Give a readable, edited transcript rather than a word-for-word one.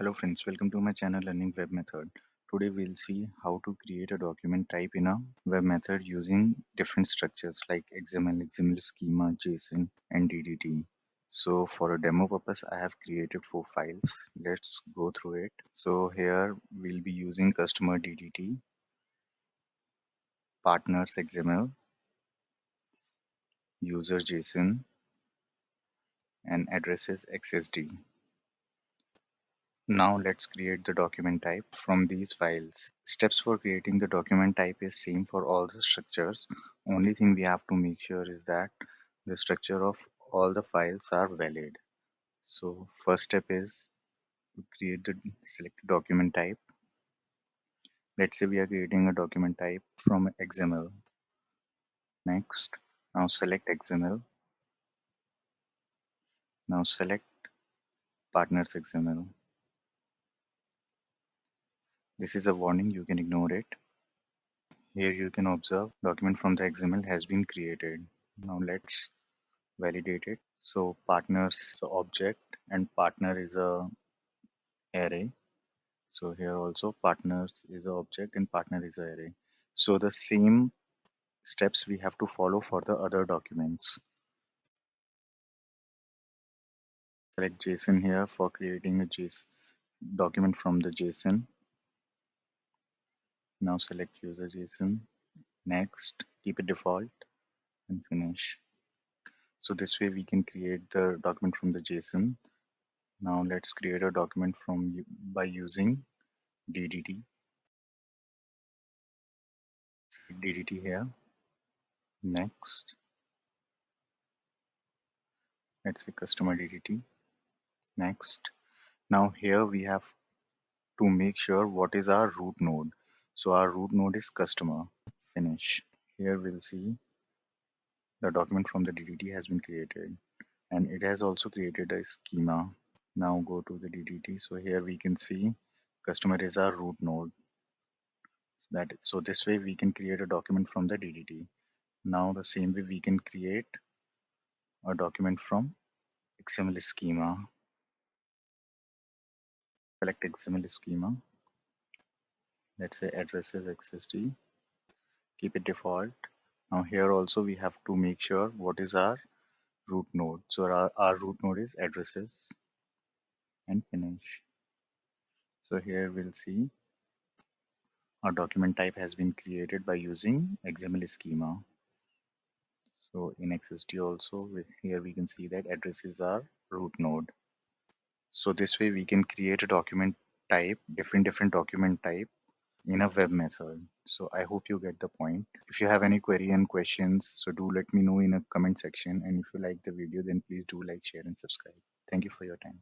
Hello friends, welcome to my channel Learning Web Method. Today we'll see how to create a document type in a web method using different structures like XML, XML Schema, JSON and DTD. So for a demo purpose, I have created 4 files. Let's go through it. So here we'll be using customer DTD, partners XML, user JSON and addresses XSD. Now let's create the document type from these files. Steps for creating the document type is same for all the structures. Only thing we have to make sure is that the structure of all the files are valid. So first step is to create the select document type. Let's say we are creating a document type from XML. Next, now select XML. Now select partners XML. This is a warning, you can ignore it. Here you can observe document from the XML has been created. Now let's validate it. So partners object and partner is a array. So here also partners is a object and partner is a array. So the same steps we have to follow for the other documents. Select JSON here for creating a JSON document from the JSON. Now select user JSON. Next, keep it default and finish. So this way we can create the document from the JSON. Now let's create a document by using DDT. Select DDT here. Next, let's say customer DDT. Next, now here we have to make sure what is our root node. So our root node is customer. Finish. Here we'll see the document from the DDT has been created and it has also created a schema. Now go to the DDT. So here we can see customer is our root node. So this way we can create a document from the DDT. Now the same way we can create a document from XML schema. Select XML schema. Let's say addresses XSD. Keep it default. Now here also we have to make sure what is our root node. So our root node is addresses and finish. So here we'll see our document type has been created by using XML schema. So in XSD also here we can see that address is our root node. So this way we can create a document type, different document type in a web method. So I hope you get the point. If you have any query and questions, so do let me know in a comment section. And if you like the video, then please do like, share and subscribe. Thank you for your time.